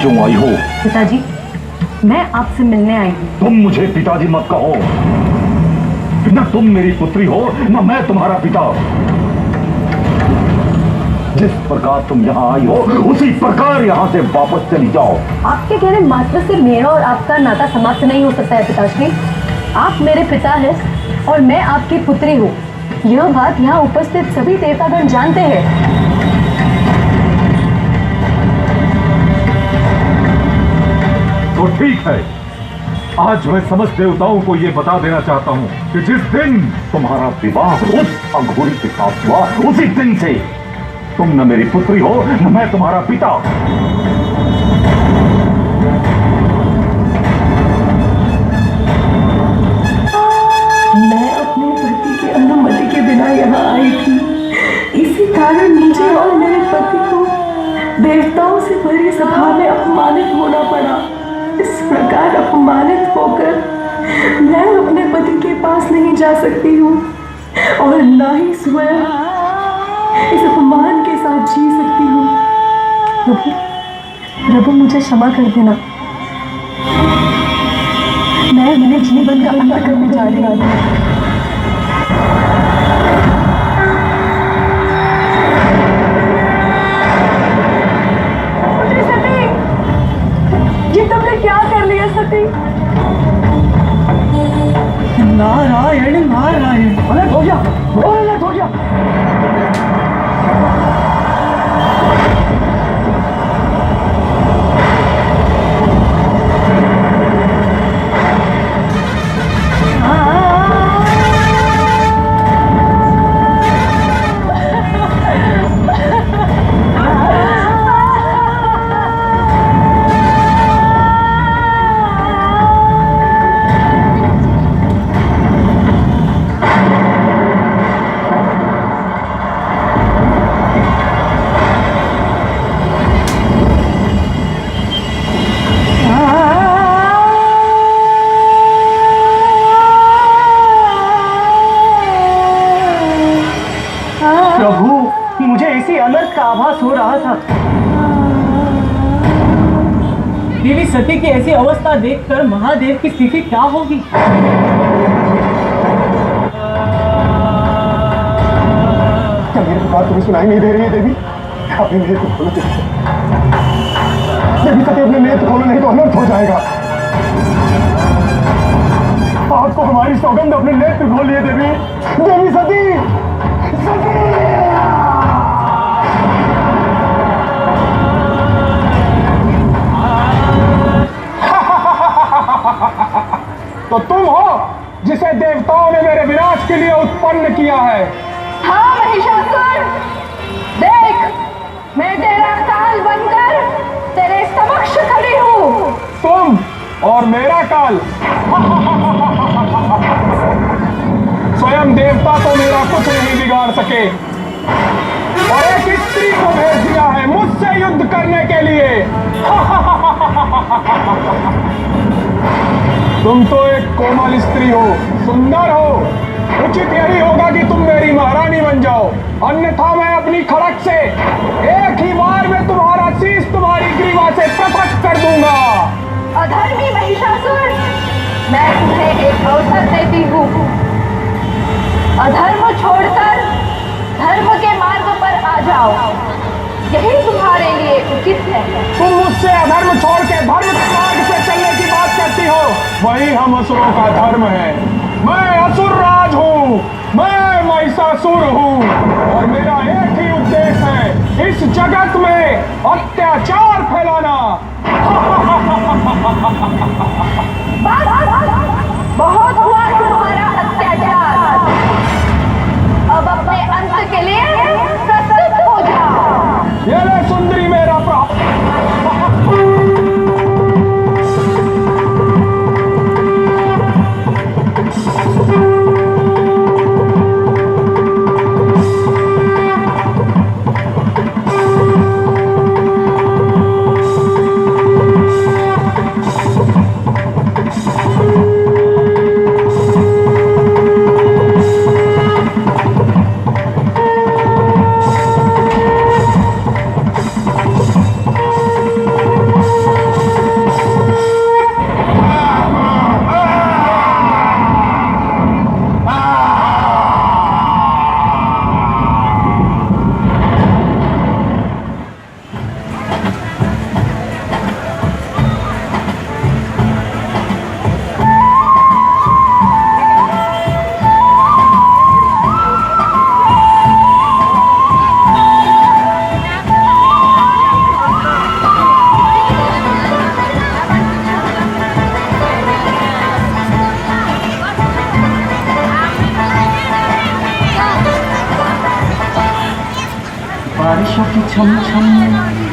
क्यों आई हो? पिताजी, मैं आपसे मिलने आई हूँ। तुम मुझे पिताजी मत कहो। न तुम मेरी पुत्री हो न मैं तुम्हारा पिता। जिस प्रकार तुम यहाँ आई हो उसी प्रकार यहाँ से वापस चली जाओ। आपके कहने मात्र से मेरा और आपका नाता समाप्त नहीं हो सकता है पिताजी। आप मेरे पिता हैं और मैं आपकी पुत्री हूँ। यह बात यहाँ उपस्थित सभी देवतागण जानते हैं। तो ठीक है, आज मैं समस्त देवताओं को यह बता देना चाहता हूँ कि जिस दिन तुम्हारा विवाह उस अघोरी के साथ हुआ उसी दिन से तुम न मेरी पुत्री हो न मैं तुम्हारा पिता। मैं अपने पति की अनुमति के बिना यहाँ आई थी। इसी कारण मुझे और मेरे पति को देवताओं से भरी सभा में अपमानित होना पड़ा। इस प्रकार अपमानित होकर मैं अपने पति के पास नहीं जा सकती हूँ और ना ही स्वयं इस अपमान के साथ जी सकती हूँ। प्रभु, प्रभु मुझे क्षमा कर देना। मैं मेरे जीवन का अंत करने जा रही हूँ। तुमने क्या कर लिया सती? नारायण नारायण। अलग हो गया, अलग हो गया। हो रहा था। देवी सती की ऐसी अवस्था देखकर महादेव की स्थिति क्या होगी? क्या मेरी पुकार तुम्हें सुनाई नहीं दे रही है देवी? अपने नेत्र खोलो देवी सती, अपने नेत्र खोलो नहीं तो अनर्थ हो जाएगा। आपको हमारी सौगंध, अपने नेत्र खोलिए देवी। देवी सती, सती। तो तुम हो जिसे देवताओं ने मेरे विनाश के लिए उत्पन्न किया है। हाँ महिषासुर, देख मैं तेरा काल बनकर तेरे समक्ष खड़ी हूँ। तुम और मेरा काल। स्वयं देवता तो मेरा कुछ नहीं बिगाड़ सके और एक स्त्री को भेज दिया है मुझसे युद्ध करने के लिए। तुम तो एक कोमल स्त्री हो, सुंदर हो। उचित यही होगा कि तुम मेरी महारानी बन जाओ, अन्यथा मैं अपनी खड़क से एक ही बार में तुम्हारा शीश तुम्हारी ग्रीवा से पृथक कर दूंगा। अधर्मी महिषासुर, मैं तुम्हें एक अवसर देती हूँ। अधर्म छोड़कर धर्म के मार्ग पर आ जाओ, यही तुम्हारे लिए उचित है। तुम मुझसे अधर्म छोड़ के धर्म के मार्ग से चलने की बात करती हो, वही हम असुरों का धर्म है। मैं असुर राज हूँ, मैं महिषासुर हूँ और मेरा एक ही उद्देश्य है, इस जगत में अत्याचार फैलाना। बहुत हुआ तुम्हारा अत्याचार। बारिशों की छम छम